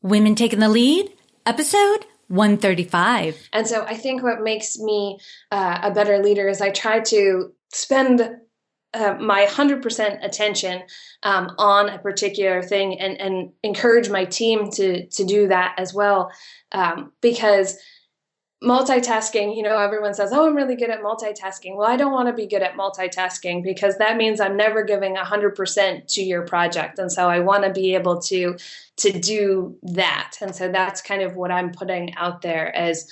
Women Taking the Lead, episode 135. And so I think what makes me a better leader is I try to spend my 100% attention on a particular thing and encourage my team to do that as well. Because multitasking, everyone says, oh, I'm really good at multitasking. Well, I don't want to be good at multitasking because that means I'm never giving 100% to your project. And so I want to be able to do that. And so that's kind of what I'm putting out there as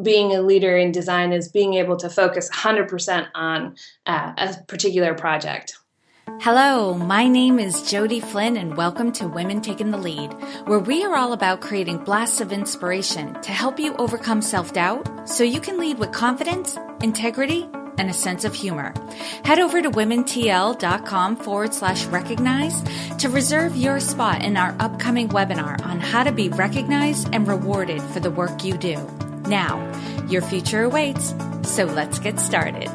being a leader in design, is being able to focus 100% on a particular project. Hello, my name is Jody Flynn and welcome to Women Taking the Lead, where we are all about creating blasts of inspiration to help you overcome self-doubt so you can lead with confidence, integrity, and a sense of humor. Head over to womentl.com/recognize to reserve your spot in our upcoming webinar on how to be recognized and rewarded for the work you do. Now, your future awaits, so let's get started.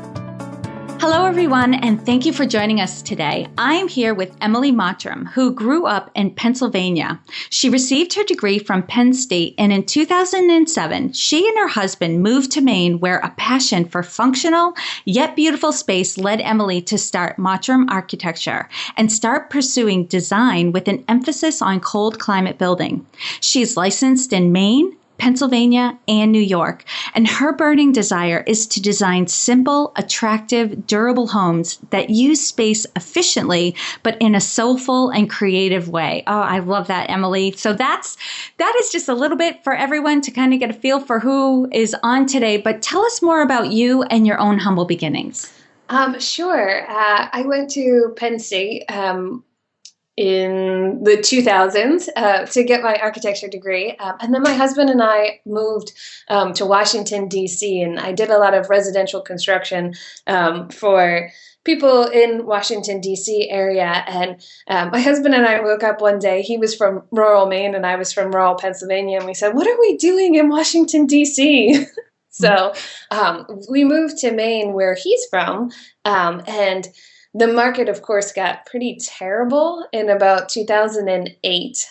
Hello, everyone, and thank you for joining us today. I'm here with Emily Mottram, who grew up in Pennsylvania. She received her degree from Penn State, and in 2007, she and her husband moved to Maine, where a passion for functional yet beautiful space led Emily to start Mottram Architecture and start pursuing design with an emphasis on cold climate building. She's licensed in Maine, Pennsylvania, and New York, and her burning desire is to design simple, attractive, durable homes that use space efficiently, but in a soulful and creative way. Oh, I love that, Emily. So that is just a little bit for everyone to kind of get a feel for who is on today, but tell us more about you and your own humble beginnings. Sure. I went to Penn State in the 2000s to get my architecture degree. And then my husband and I moved to Washington, D.C., and I did a lot of residential construction for people in Washington, D.C. area. And my husband and I woke up one day. He was from rural Maine and I was from rural Pennsylvania. And we said, what are we doing in Washington, D.C.? So we moved to Maine, where he's from, and the market, of course, got pretty terrible in about 2008.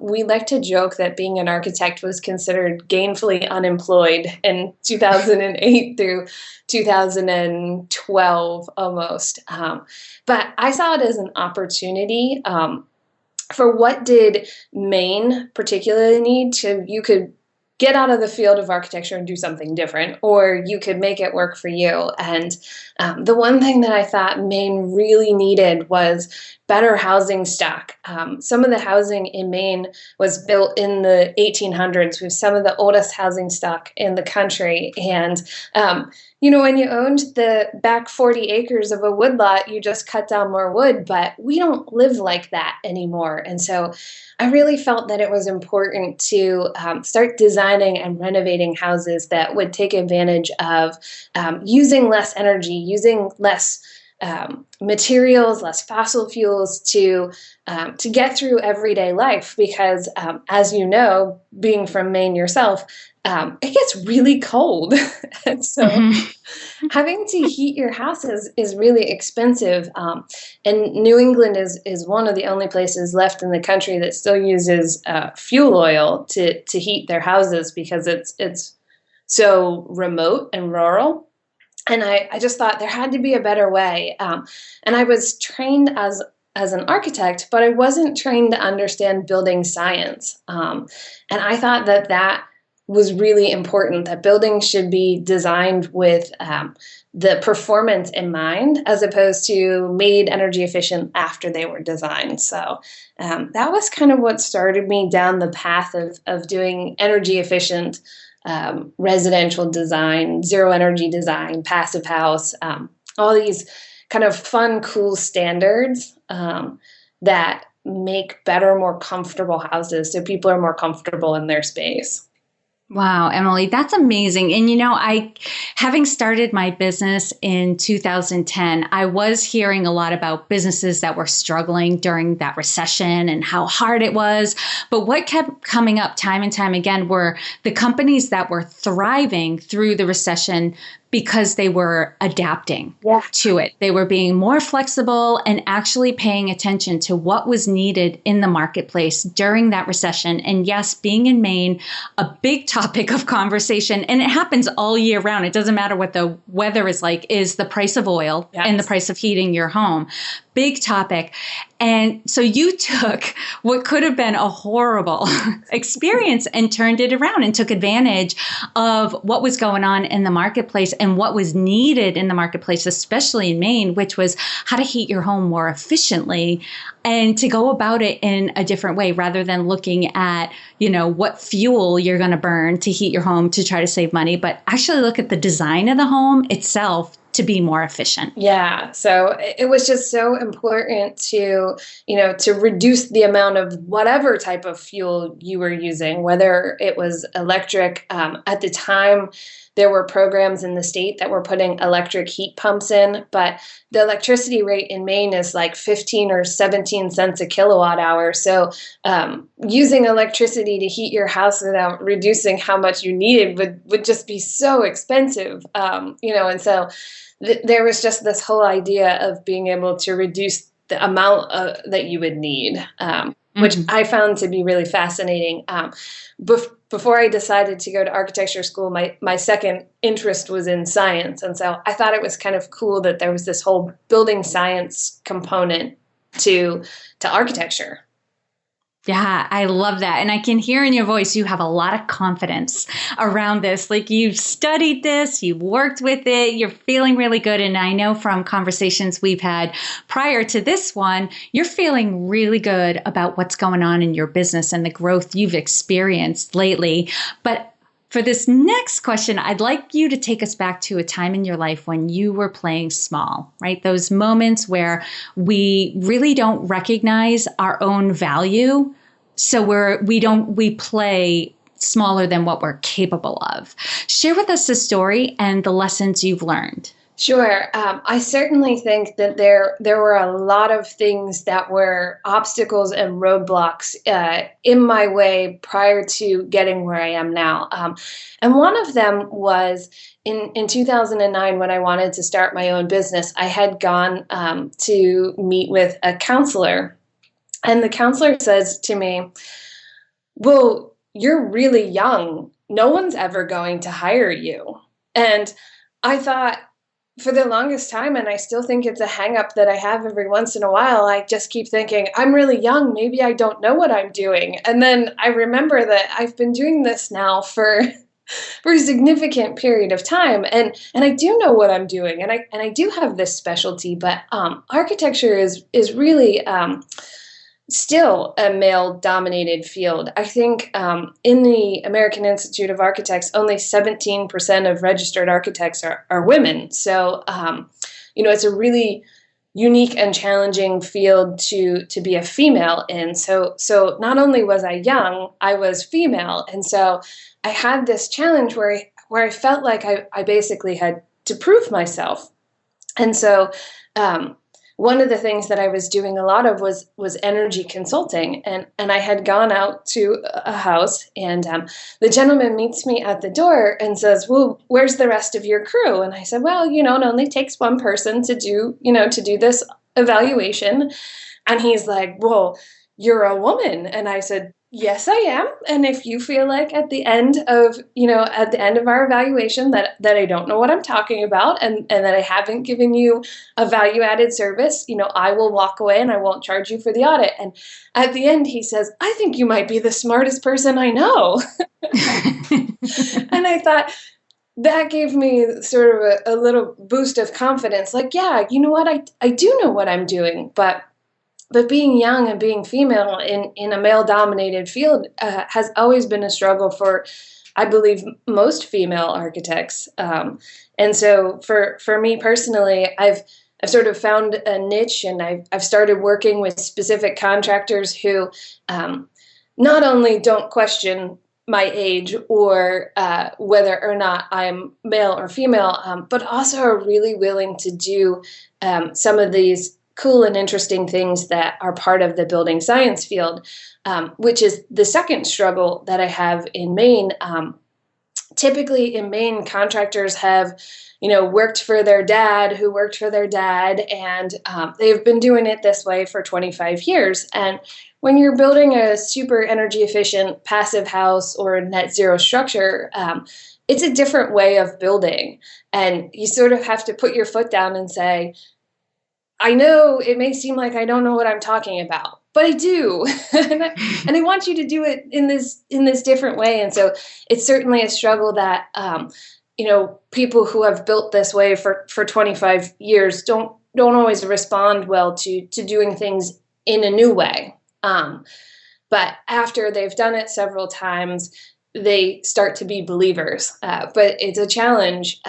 We like to joke that being an architect was considered gainfully unemployed in 2008 through 2012 almost. But I saw it as an opportunity for what did Maine particularly need. You could get out of the field of architecture and do something different, or you could make it work for you. And the one thing that I thought Maine really needed was better housing stock. Some of the housing in Maine was built in the 1800s with some of the oldest housing stock in the country. And when you owned the back 40 acres of a woodlot, you just cut down more wood, but we don't live like that anymore. And so I really felt that it was important to start designing and renovating houses that would take advantage of using less energy, using less materials, less fossil fuels to get through everyday life. Because as you know, being from Maine yourself, it gets really cold. And so having to heat your house is really expensive. And New England is one of the only places left in the country that still uses fuel oil to heat their houses because it's so remote and rural. And I just thought there had to be a better way. And I was trained as an architect, but I wasn't trained to understand building science. And I thought that was really important, that buildings should be designed with the performance in mind, as opposed to made energy efficient after they were designed. So that was kind of what started me down the path of doing energy efficient residential design, zero energy design, passive house, all these kind of fun, cool standards that make better, more comfortable houses so people are more comfortable in their space. Wow, Emily, that's amazing. And having started my business in 2010, I was hearing a lot about businesses that were struggling during that recession and how hard it was. But what kept coming up time and time again were the companies that were thriving through the recession because they were adapting Yeah. to it. They were being more flexible and actually paying attention to what was needed in the marketplace during that recession. And yes, being in Maine, a big topic of conversation, and it happens all year round. It doesn't matter what the weather is like, is the price of oil and the price of heating your home. Big topic. And so you took what could have been a horrible experience and turned it around and took advantage of what was going on in the marketplace and what was needed in the marketplace, especially in Maine, which was how to heat your home more efficiently and to go about it in a different way rather than looking at, what fuel you're going to burn to heat your home to try to save money, but actually look at the design of the home itself to be more efficient. Yeah. So it was just so important to reduce the amount of whatever type of fuel you were using, whether it was electric. At the time, there were programs in the state that were putting electric heat pumps in, but the electricity rate in Maine is like 15 or 17 cents a kilowatt hour. So using electricity to heat your house without reducing how much you needed would just be so expensive, and so there was just this whole idea of being able to reduce the amount that you would need, which I found to be really fascinating. Before I decided to go to architecture school, my second interest was in science. And so I thought it was kind of cool that there was this whole building science component to architecture. Yeah, I love that. And I can hear in your voice, you have a lot of confidence around this. Like you've studied this, you've worked with it, you're feeling really good. And I know from conversations we've had prior to this one, you're feeling really good about what's going on in your business and the growth you've experienced lately. But for this next question, I'd like you to take us back to a time in your life when you were playing small, right? Those moments where we really don't recognize our own value. So we play smaller than what we're capable of. Share with us the story and the lessons you've learned. Sure. I certainly think that there were a lot of things that were obstacles and roadblocks in my way prior to getting where I am now. And one of them was in 2009 when I wanted to start my own business. I had gone to meet with a counselor, and the counselor says to me, "Well, you're really young. No one's ever going to hire you." And I thought, for the longest time, and I still think it's a hang up that I have every once in a while, I just keep thinking, I'm really young, maybe I don't know what I'm doing. And then I remember that I've been doing this now for a significant period of time, and I do know what I'm doing, and I do have this specialty, but architecture is really still a male-dominated field. I think in the American Institute of Architects, only 17% of registered architects are women. So, it's a really unique and challenging field to be a female in. So not only was I young, I was female, and so I had this challenge where I felt like I basically had to prove myself, and so. One of the things that I was doing a lot of was energy consulting, and I had gone out to a house, and the gentleman meets me at the door and says, "Well, where's the rest of your crew?" And I said, "Well, it only takes one person to do this evaluation." And he's like, "Well, you're a woman." And I said, "Yes, I am. And if you feel like at the end of our evaluation that I don't know what I'm talking about and that I haven't given you a value-added service, I will walk away and I won't charge you for the audit." And at the end, he says, "I think you might be the smartest person I know." And I thought, that gave me sort of a little boost of confidence. Like, yeah, you know what? I do know what I'm doing, but being young and being female in a male-dominated field has always been a struggle for, I believe, most female architects. And so for me personally, I've sort of found a niche, and I've started working with specific contractors who not only don't question my age or whether or not I'm male or female, but also are really willing to do some of these cool and interesting things that are part of the building science field, which is the second struggle that I have in Maine. typically in Maine, contractors have, worked for their dad who worked for their dad, and they've been doing it this way for 25 years. And when you're building a super energy efficient passive house or net zero structure, it's a different way of building. And you sort of have to put your foot down and say, I know it may seem like I don't know what I'm talking about, but I do. and I want you to do it in this different way. And so it's certainly a struggle that, people who have built this way for 25 years don't always respond well to doing things in a new way. But after they've done it several times, they start to be believers. But it's a challenge,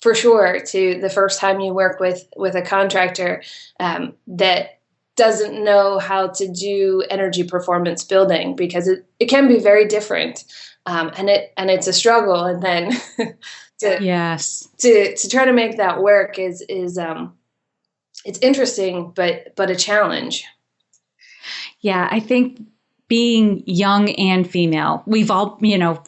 for sure, to the first time you work with a contractor that doesn't know how to do energy performance building, because it can be very different, and it's a struggle. And then to try to make that work is it's interesting, but a challenge. Yeah, I think being young and female, we've all,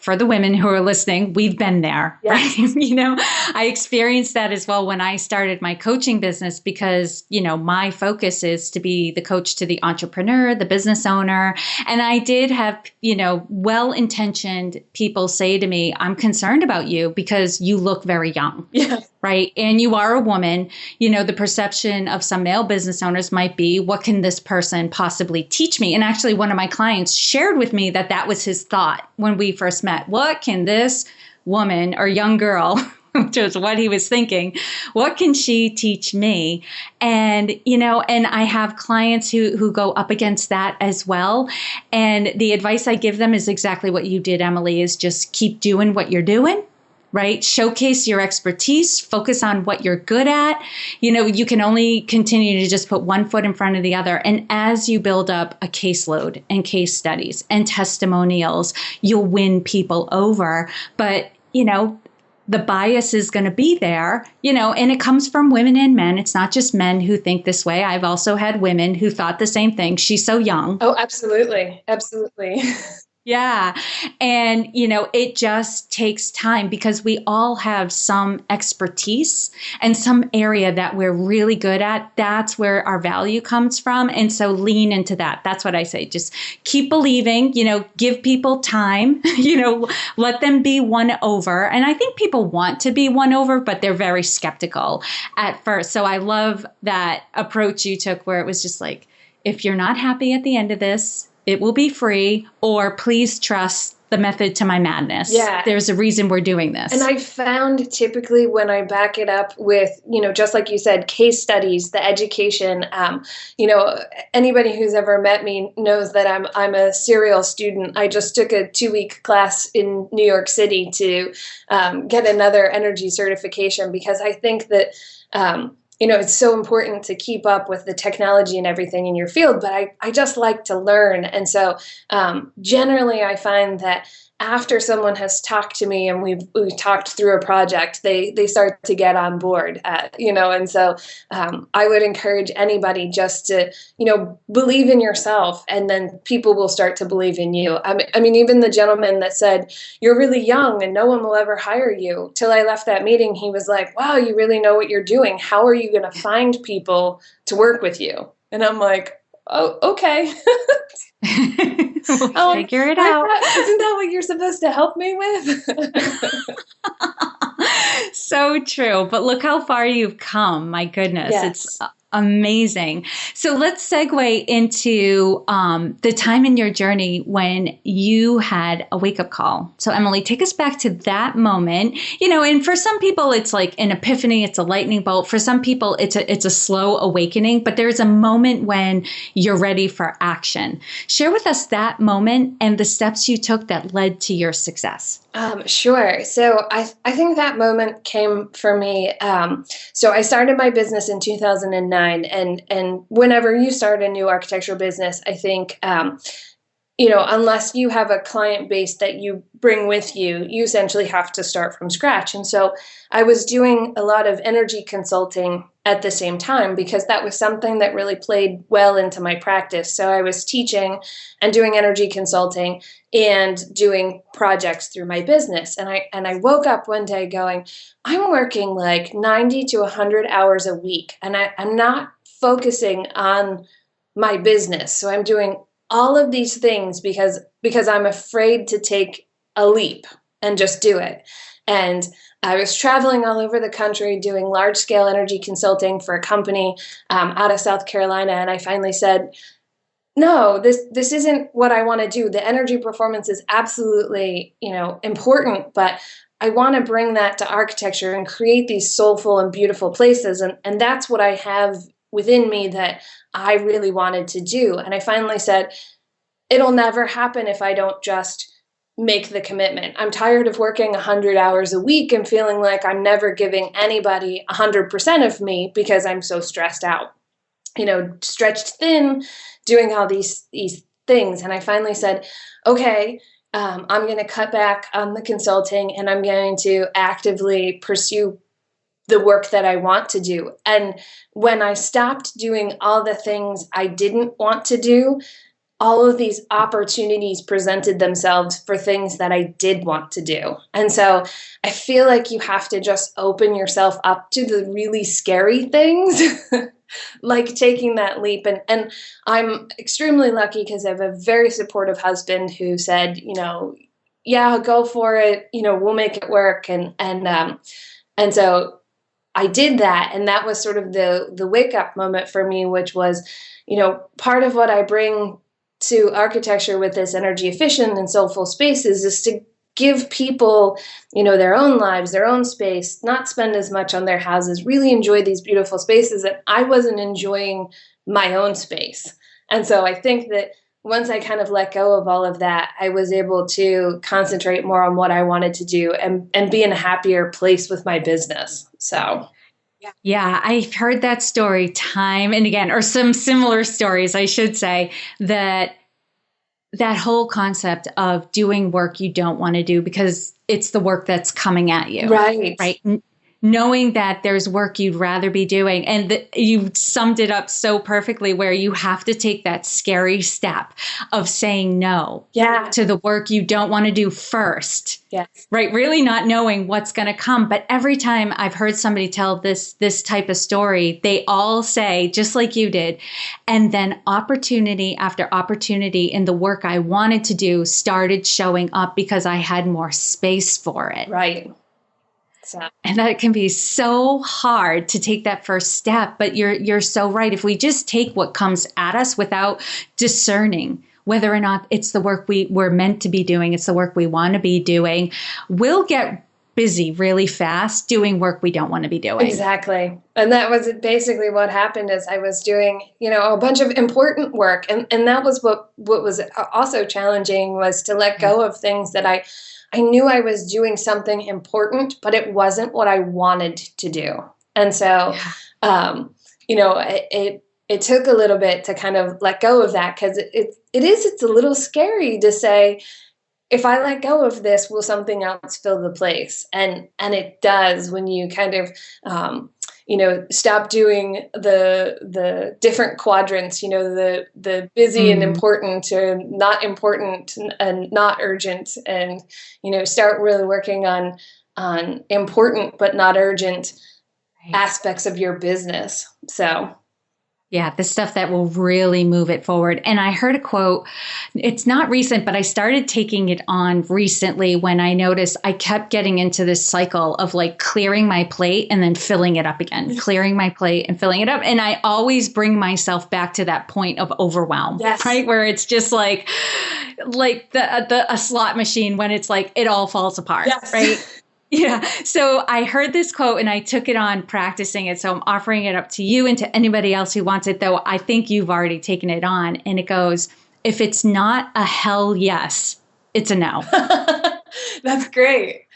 for the women who are listening, we've been there, yes. Right? I experienced that as well when I started my coaching business, because, my focus is to be the coach to the entrepreneur, the business owner. And I did have, well-intentioned people say to me, I'm concerned about you because you look very young. Yeah. Right. And you are a woman. The perception of some male business owners might be, what can this person possibly teach me? And actually, one of my clients shared with me that was his thought when we first met. What can this woman or young girl, which was what he was thinking, what can she teach me? And, and I have clients who go up against that as well. And the advice I give them is exactly what you did, Emily, is just keep doing what you're doing. Right? Showcase your expertise, focus on what you're good at. You can only continue to just put one foot in front of the other. And as you build up a caseload and case studies and testimonials, you'll win people over. But, the bias is going to be there, and it comes from women and men. It's not just men who think this way. I've also had women who thought the same thing. She's so young. Oh, absolutely. Absolutely. Yeah. And, it just takes time, because we all have some expertise and some area that we're really good at. That's where our value comes from. And so lean into that. That's what I say. Just keep believing, give people time, let them be won over. And I think people want to be won over, but they're very skeptical at first. So I love that approach you took, where it was just like, if you're not happy at the end of this, it will be free, or please trust the method to my madness. Yeah. There's a reason we're doing this. And I found typically when I back it up with, just like you said, case studies, the education, anybody who's ever met me knows that I'm a serial student. I just took a 2-week class in New York City to get another energy certification, because I think that, it's so important to keep up with the technology and everything in your field, but I just like to learn. And so generally I find that after someone has talked to me and we've talked through a project, they start to get on board, and so I would encourage anybody just to, believe in yourself, and then people will start to believe in you. I mean, even the gentleman that said, you're really young and no one will ever hire you, till I left that meeting, he was like, wow, you really know what you're doing. How are you going to find people to work with you? And I'm like, oh, okay. We'll figure it out. Isn't that what you're supposed to help me with? So true. But look how far you've come. My goodness. Yes. It's amazing. So let's segue into the time in your journey when you had a wake-up call. So Emily, take us back to that moment. And for some people, it's like an epiphany. It's a lightning bolt. For some people, it's a slow awakening. But there's a moment when you're ready for action. Share with us that moment and the steps you took that led to your success. Sure. So I think that moment came for me. So I started my business in 2009, and whenever you start a new architectural business, I think, unless you have a client base that you bring with you, you essentially have to start from scratch. And so I was doing a lot of energy consulting at the same time, because that was something that really played well into my practice. So I was teaching and doing energy consulting and doing projects through my business. And I woke up one day going, I'm working like 90 to 100 hours a week, and I'm not focusing on my business. So I'm doing all of these things because I'm afraid to take a leap and just do it. And I was traveling all over the country doing large-scale energy consulting for a company out of South Carolina, and I finally said, no, this isn't what I want to do. The energy performance is absolutely, important, but I want to bring that to architecture and create these soulful and beautiful places, and that's what I have within me that I really wanted to do. And I finally said, it'll never happen if I don't just make the commitment. I'm tired of working 100 hours a week and feeling like I'm never giving anybody 100% of me because I'm so stressed out, stretched thin, doing all these things. And I finally said, okay, I'm going to cut back on the consulting, and I'm going to actively pursue the work that I want to do. And when I stopped doing all the things I didn't want to do, all of these opportunities presented themselves for things that I did want to do. And so I feel like you have to just open yourself up to the really scary things, like taking that leap. And I'm extremely lucky because I have a very supportive husband who said, yeah, go for it. We'll make it work. And so I did that. And that was sort of the wake up moment for me, which was, part of what I bring to architecture with this energy efficient and soulful spaces is to give people, their own lives, their own space, not spend as much on their houses, really enjoy these beautiful spaces that I wasn't enjoying my own space. And so I think that once I kind of let go of all of that, I was able to concentrate more on what I wanted to do and be in a happier place with my business. So yeah, I've heard that story time and again, or some similar stories, I should say, that whole concept of doing work you don't want to do because it's the work that's coming at you. Right. Right. Knowing that there's work you'd rather be doing. And you summed it up so perfectly, where you have to take that scary step of saying no to the work you don't want to do first. Yes. Right. Really not knowing what's going to come. But every time I've heard somebody tell this type of story, they all say, just like you did, and then opportunity after opportunity in the work I wanted to do started showing up because I had more space for it. Right. And that can be so hard to take that first step, but you're so right. If we just take what comes at us without discerning whether or not it's the work we're meant to be doing, it's the work we want to be doing, we'll get busy really fast doing work we don't want to be doing. Exactly. And that was basically what happened is I was doing, a bunch of important work. And that was what was also challenging, was to let go of things that I knew I was doing something important, but it wasn't what I wanted to do. And so, it took a little bit to kind of let go of that, because it's a little scary to say, if I let go of this, will something else fill the place? And it does, when you kind of, stop doing the different quadrants, the busy and important to not important and not urgent, and, start really working on important but not urgent aspects of your business. So. Yeah, the stuff that will really move it forward. And I heard a quote, it's not recent, but I started taking it on recently when I noticed I kept getting into this cycle of like clearing my plate and then filling it up again, clearing my plate and filling it up. And I always bring myself back to that point of overwhelm, right? Where it's just like a slot machine when it's like, it all falls apart, right? Yeah. So I heard this quote and I took it on practicing it. So I'm offering it up to you and to anybody else who wants it, though I think you've already taken it on. And it goes, if it's not a hell yes, it's a no. That's great.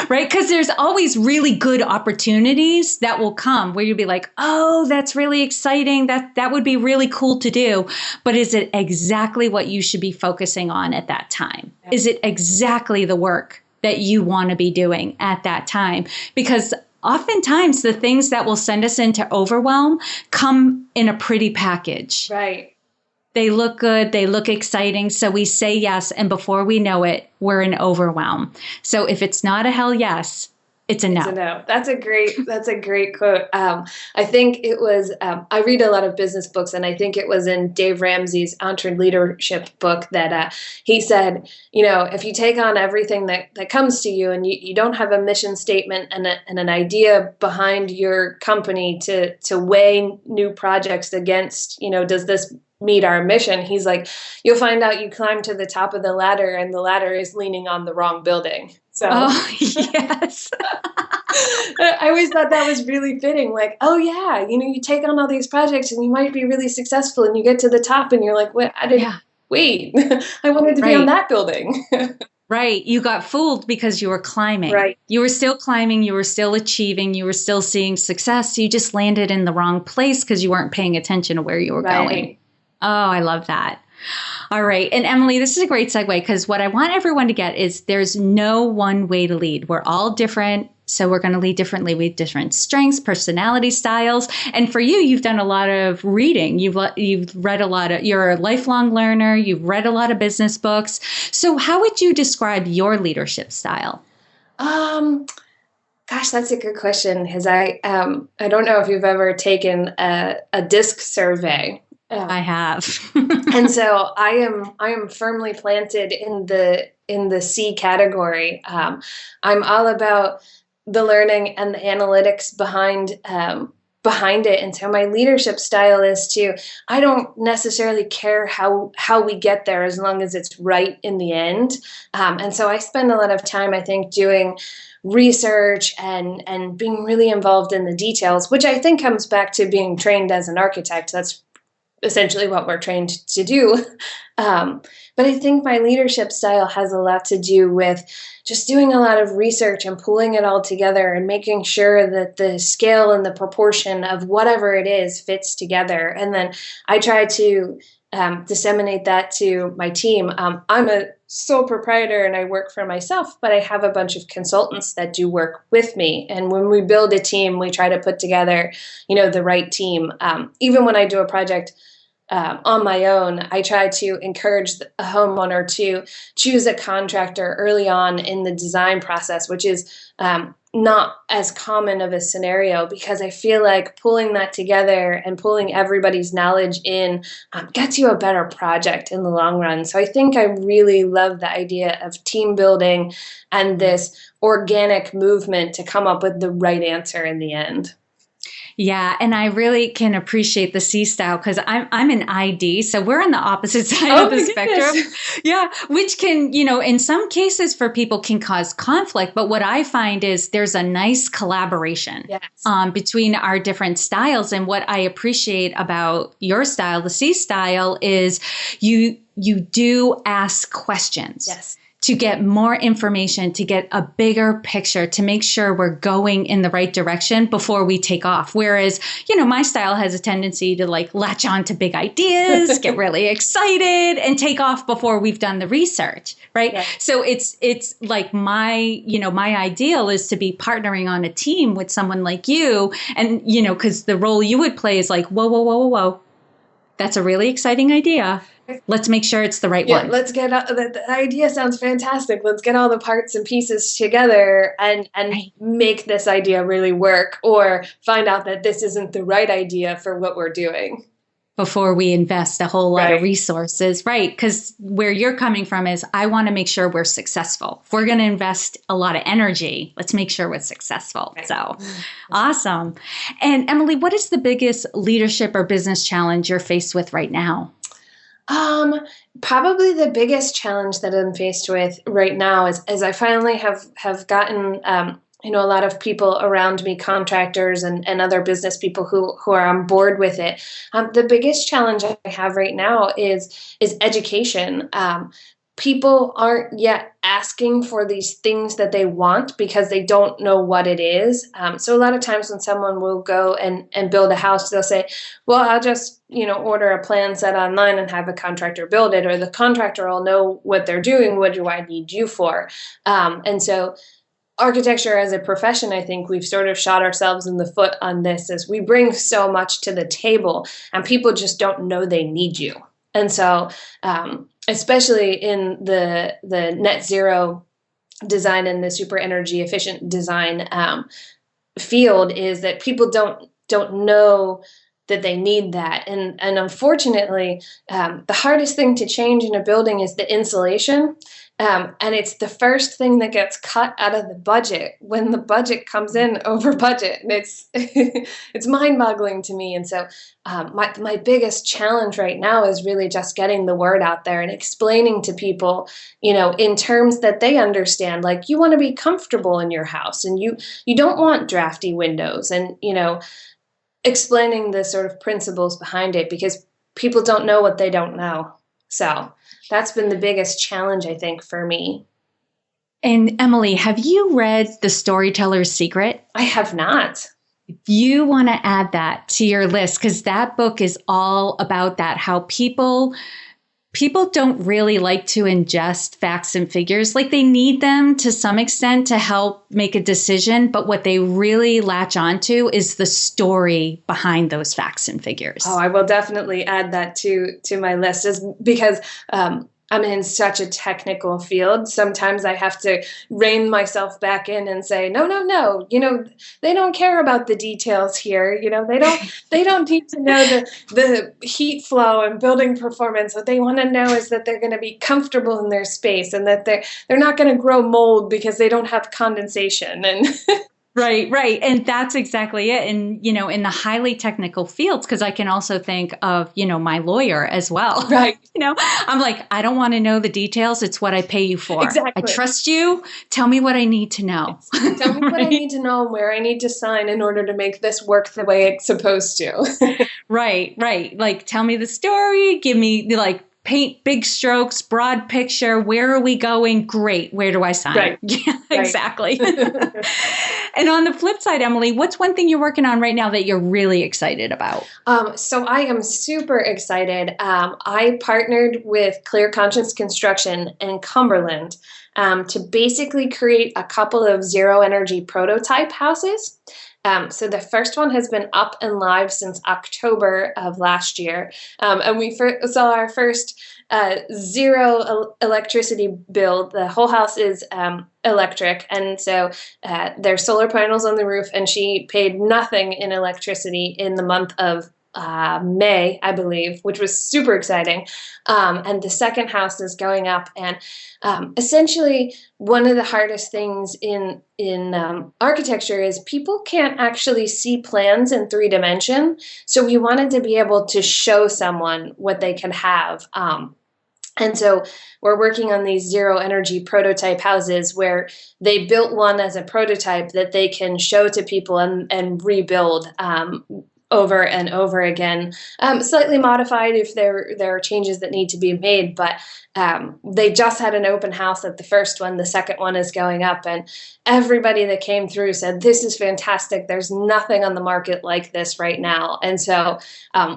Right? Because there's always really good opportunities that will come where you'll be like, oh, that's really exciting. That would be really cool to do. But is it exactly what you should be focusing on at that time? Is it exactly the work that you want to be doing at that time? Because oftentimes the things that will send us into overwhelm come in a pretty package. Right. They look good. They look exciting. So we say yes. And before we know it, we're in overwhelm. So if it's not a hell yes, it's a no. It's a no. That's a great quote. I think it was, I read a lot of business books, and I think it was in Dave Ramsey's Leadership book that he said, if you take on everything that comes to you and you don't have a mission statement and an idea behind your company to weigh new projects against, does this meet our mission? He's like, you'll find out you climb to the top of the ladder and the ladder is leaning on the wrong building. So yes. I always thought that was really fitting. Like, oh yeah, you take on all these projects and you might be really successful and you get to the top and you're like, wait, I wanted to be on that building. Right. You got fooled because you were climbing. Right. You were still climbing. You were still achieving. You were still seeing success. You just landed in the wrong place because you weren't paying attention to where you were going. Oh, I love that. All right. And Emily, this is a great segue because what I want everyone to get is there's no one way to lead. We're all different. So we're going to lead differently. We have different strengths, personality styles. And for you, you've done a lot of reading. You've read a lot of, you're a lifelong learner. You've read a lot of business books. So how would you describe your leadership style? Gosh, that's a good question because I don't know if you've ever taken a DISC survey. I have. And so I am firmly planted in the C category. I'm all about the learning and the analytics behind it. And so my leadership style is I don't necessarily care how we get there as long as it's right in the end. And so I spend a lot of time, I think, doing research and being really involved in the details, which I think comes back to being trained as an architect. That's essentially what we're trained to do. But I think my leadership style has a lot to do with just doing a lot of research and pulling it all together and making sure that the scale and the proportion of whatever it is fits together. And then I try to disseminate that to my team. I'm a sole proprietor and I work for myself, but I have a bunch of consultants that do work with me. And when we build a team, we try to put together, the right team. Even when I do a project on my own, I try to encourage a homeowner to choose a contractor early on in the design process, which is not as common of a scenario because I feel like pulling that together and pulling everybody's knowledge in gets you a better project in the long run. So I think I really love the idea of team building and this organic movement to come up with the right answer in the end. Yeah, and I really can appreciate the C style because I'm an ID, so we're on the opposite side of the spectrum. Yeah, which can, in some cases for people can cause conflict. But what I find is there's a nice collaboration between our different styles. And what I appreciate about your style, the C style, is you do ask questions. Yes. To get more information, to get a bigger picture, to make sure we're going in the right direction before we take off. Whereas, my style has a tendency to latch on to big ideas, get really excited and take off before we've done the research. Right. Yeah. So it's like my ideal is to be partnering on a team with someone like you. And, because the role you would play is like, whoa. That's a really exciting idea. Let's make sure it's the right one. Let's get the idea sounds fantastic. Let's get all the parts and pieces together and make this idea really work, or find out that this isn't the right idea for what we're doing. Before we invest a whole lot of resources, right? Because where you're coming from is I want to make sure we're successful. If we're going to invest a lot of energy, let's make sure we're successful. Right. So awesome. And Emily, what is the biggest leadership or business challenge you're faced with right now? Probably the biggest challenge that I'm faced with right now is I finally have gotten, a lot of people around me, contractors and other business people who are on board with it. The biggest challenge I have right now is education. People aren't yet asking for these things that they want because they don't know what it is. So a lot of times when someone will go and build a house, they'll say, well, I'll just, order a plan set online and have a contractor build it, or the contractor will know what they're doing. What do I need you for? And so architecture as a profession, I think we've sort of shot ourselves in the foot on this, as we bring so much to the table and people just don't know they need you. And so, especially in the net zero design and the super energy efficient design field, is that people don't know that they need that. And unfortunately, the hardest thing to change in a building is the insulation. And it's the first thing that gets cut out of the budget when the budget comes in over budget. And it's it's mind-boggling to me. And so my biggest challenge right now is really just getting the word out there and explaining to people, in terms that they understand. Like, you want to be comfortable in your house, and you don't want drafty windows, and explaining the sort of principles behind it, because people don't know what they don't know. So that's been the biggest challenge, I think, for me. And Emily, have you read The Storyteller's Secret? I have not. You want to add that to your list, because that book is all about that, how people don't really like to ingest facts and figures. Like, they need them to some extent to help make a decision, but what they really latch onto is the story behind those facts and figures. Oh, I will definitely add that to my list, just because I'm in such a technical field. Sometimes I have to rein myself back in and say, no, they don't care about the details here. They don't need to know the heat flow and building performance. What they want to know is that they're going to be comfortable in their space, and that they're not going to grow mold because they don't have condensation. And Right. And that's exactly it. And, in the highly technical fields, because I can also think of, my lawyer as well. Right. I'm like, I don't want to know the details. It's what I pay you for. Exactly. I trust you. Tell me what I need to know. Tell me what I need to know and where I need to sign in order to make this work the way it's supposed to. Right. Like, tell me the story. Give me paint big strokes, broad picture. Where are we going? Great. Where do I sign? Right. Yeah, exactly. And on the flip side, Emily, what's one thing you're working on right now that you're really excited about? So I am super excited. I partnered with Clear Conscience Construction in Cumberland to basically create a couple of zero energy prototype houses. So the first one has been up and live since October of last year. And we saw our first zero electricity build. The whole house is electric. And so there's solar panels on the roof, and she paid nothing in electricity in the month of May, I believe, which was super exciting. And the second house is going up. And essentially, one of the hardest things in architecture is people can't actually see plans in 3 dimension. So we wanted to be able to show someone what they can have. And so we're working on these zero energy prototype houses where they built one as a prototype that they can show to people and rebuild over and over again, slightly modified if there are changes that need to be made. But they just had an open house at the first one. The second one is going up, and everybody that came through said, this is fantastic. There's nothing on the market like this right now. And so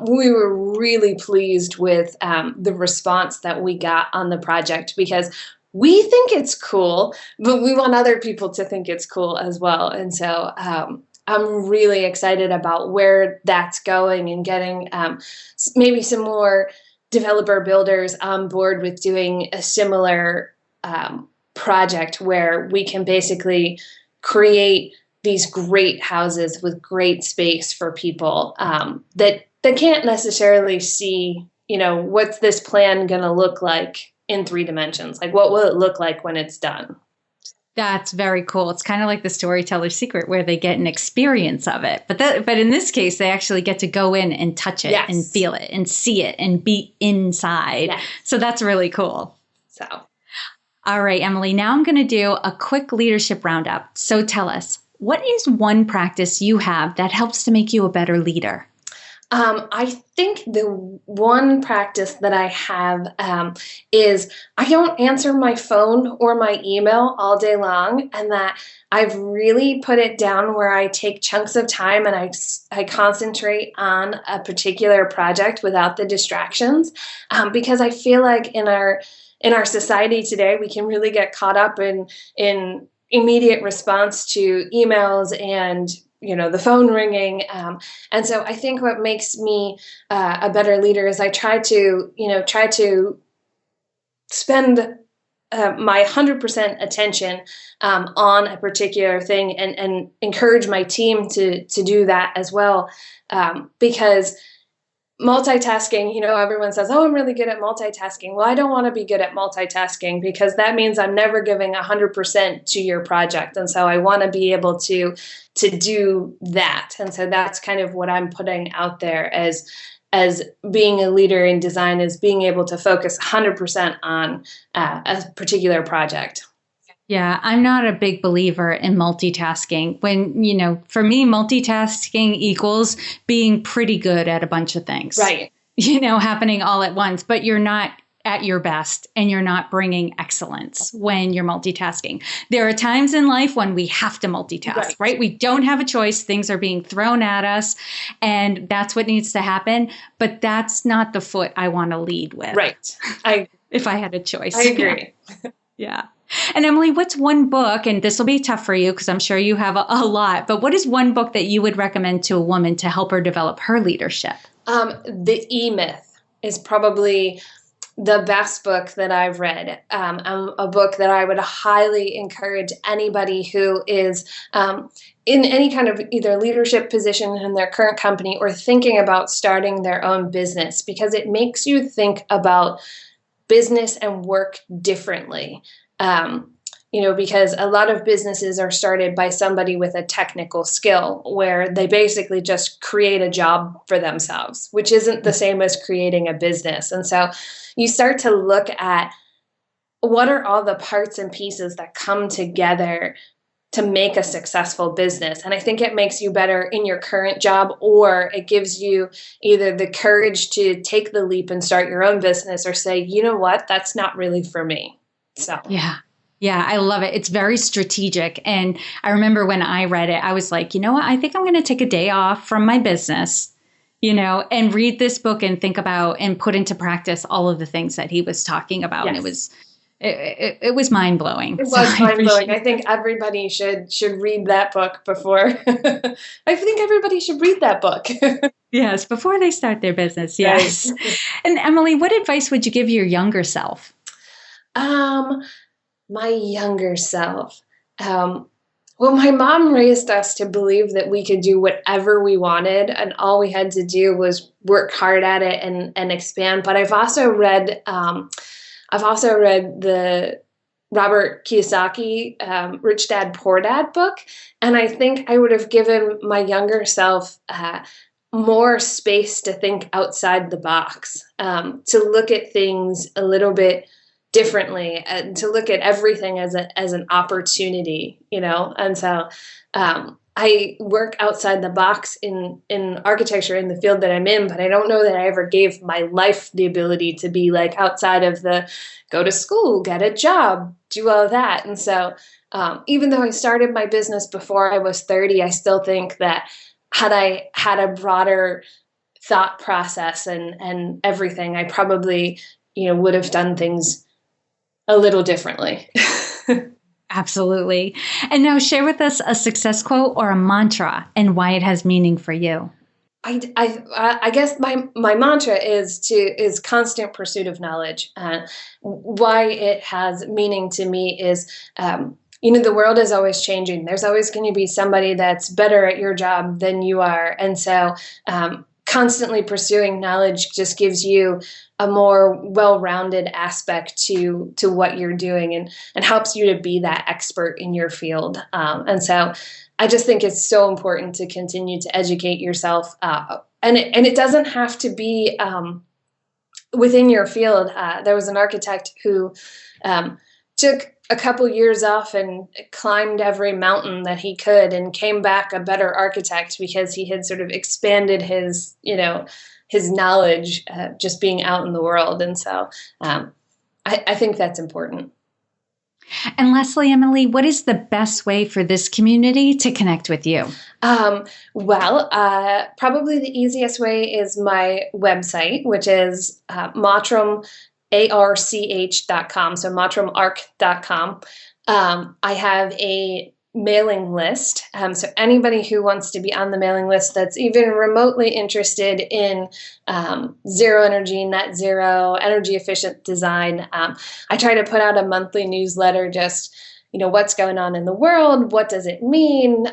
we were really pleased with the response that we got on the project, because we think it's cool, but we want other people to think it's cool as well. And so I'm really excited about where that's going, and getting maybe some more developer builders on board with doing a similar project where we can basically create these great houses with great space for people that can't necessarily see, what's this plan going to look like in 3 dimensions? Like, what will it look like when it's done? That's very cool. It's kind of like the Storyteller's Secret, where they get an experience of it. But in this case, they actually get to go in and touch it, yes, and feel it and see it and be inside. Yes. So that's really cool. So, all right, Emily, now I'm going to do a quick leadership roundup. So tell us, what is one practice you have that helps to make you a better leader? I think the one practice that I have is I don't answer my phone or my email all day long, and that I've really put it down where I take chunks of time and I concentrate on a particular project without the distractions, because I feel like in our society today, we can really get caught up in immediate response to emails and the phone ringing. And so I think what makes me a better leader is I try to spend my 100% attention on a particular thing, and encourage my team to do that as well. Because multitasking, everyone says, oh, I'm really good at multitasking. Well, I don't want to be good at multitasking, because that means I'm never giving 100% to your project. And so I want to be able to do that. And so that's kind of what I'm putting out there as being a leader in design, is being able to focus 100% on a particular project. Yeah, I'm not a big believer in multitasking. When, for me, multitasking equals being pretty good at a bunch of things. Right. Happening all at once, but you're not at your best and you're not bringing excellence when you're multitasking. There are times in life when we have to multitask, right? We don't have a choice. Things are being thrown at us, and that's what needs to happen. But that's not the foot I want to lead with. Right. If I had a choice. I agree. Yeah. And Emily, what's one book, and this will be tough for you because I'm sure you have a lot, but what is one book that you would recommend to a woman to help her develop her leadership? The E-Myth is probably the best book that I've read. A book that I would highly encourage anybody who is in any kind of either leadership position in their current company or thinking about starting their own business, because it makes you think about business and work differently. Because a lot of businesses are started by somebody with a technical skill where they basically just create a job for themselves, which isn't the same as creating a business. And so you start to look at what are all the parts and pieces that come together to make a successful business. And I think it makes you better in your current job, or it gives you either the courage to take the leap and start your own business, or say, you know what, that's not really for me. So, yeah, I love it. It's very strategic. And I remember when I read it, I was like, you know what, I think I'm going to take a day off from my business, and read this book and think about and put into practice all of the things that he was talking about. Yes. And it was mind blowing. It was mind blowing. I think everybody should read that book before. I think everybody should read that book. Yes, before they start their business. Yes. Right. And Emily, what advice would you give your younger self? My younger self. Well, my mom raised us to believe that we could do whatever we wanted, and all we had to do was work hard at it and expand. But I've also read the Robert Kiyosaki Rich Dad Poor Dad book, and I think I would have given my younger self more space to think outside the box, to look at things a little bit differently, and to look at everything as an opportunity, And so I work outside the box in architecture in the field that I'm in, but I don't know that I ever gave my life the ability to be like outside of the go to school, get a job, do all that. And so even though I started my business before I was 30, I still think that had I had a broader thought process and everything, I probably, would have done things a little differently. Absolutely. And now share with us a success quote or a mantra and why it has meaning for you. I guess my mantra is constant pursuit of knowledge. Why it has meaning to me is, the world is always changing. There's always going to be somebody that's better at your job than you are. And so constantly pursuing knowledge just gives you a more well-rounded aspect to what you're doing, and helps you to be that expert in your field. And so I just think it's so important to continue to educate yourself. And it doesn't have to be within your field. There was an architect who took a couple years off and climbed every mountain that he could and came back a better architect because he had sort of expanded his knowledge just being out in the world. And so I think that's important. And lastly, Emily, what is the best way for this community to connect with you? Probably the easiest way is my website, which is Mottram, arch.com, so mottраmarch.com. I have a mailing list. So anybody who wants to be on the mailing list that's even remotely interested in zero energy, net zero, energy efficient design, I try to put out a monthly newsletter, just what's going on in the world, what does it mean,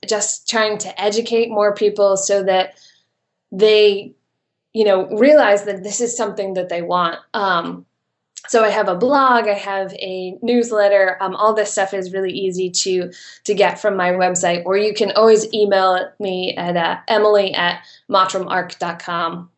just trying to educate more people so that they realize that this is something that they want. So I have a blog, I have a newsletter. All this stuff is really easy to get from my website, or you can always email me at emily@mottramart.com.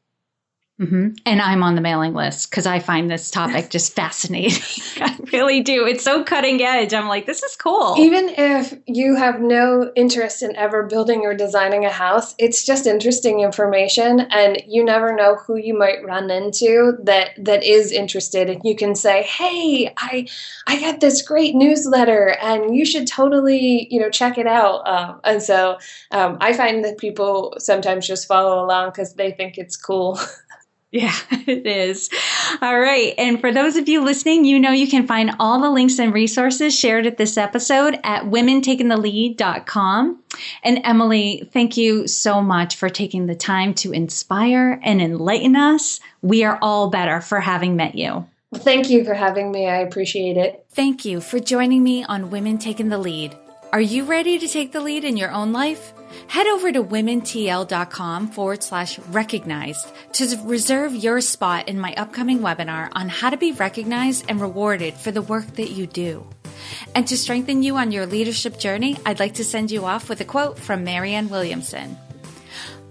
Mm-hmm. And I'm on the mailing list because I find this topic just fascinating. I really do. It's so cutting edge. I'm like, this is cool. Even if you have no interest in ever building or designing a house, it's just interesting information, and you never know who you might run into that is interested. And you can say, hey, I got this great newsletter and you should totally, check it out. And so I find that people sometimes just follow along because they think it's cool. Yeah, it is. All right. And for those of you listening, you can find all the links and resources shared at this episode at womentakingthelead.com. And Emily, thank you so much for taking the time to inspire and enlighten us. We are all better for having met you. Well, thank you for having me. I appreciate it. Thank you for joining me on Women Taking the Lead. Are you ready to take the lead in your own life? Head over to womentl.com/recognized to reserve your spot in my upcoming webinar on how to be recognized and rewarded for the work that you do. And to strengthen you on your leadership journey, I'd like to send you off with a quote from Marianne Williamson.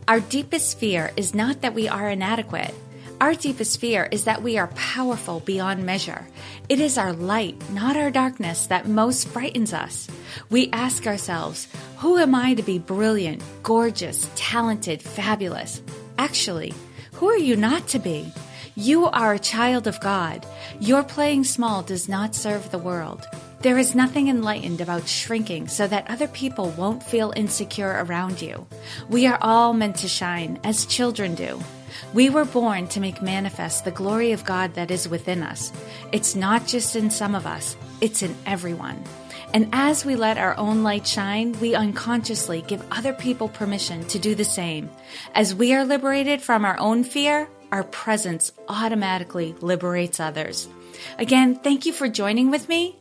Our deepest fear is not that we are inadequate. Our deepest fear is that we are powerful beyond measure. It is our light, not our darkness, that most frightens us. We ask ourselves, who am I to be brilliant, gorgeous, talented, fabulous? Actually, who are you not to be? You are a child of God. Your playing small does not serve the world. There is nothing enlightened about shrinking so that other people won't feel insecure around you. We are all meant to shine, as children do. We were born to make manifest the glory of God that is within us. It's not just in some of us, it's in everyone. And as we let our own light shine, we unconsciously give other people permission to do the same. As we are liberated from our own fear, our presence automatically liberates others. Again, thank you for joining with me.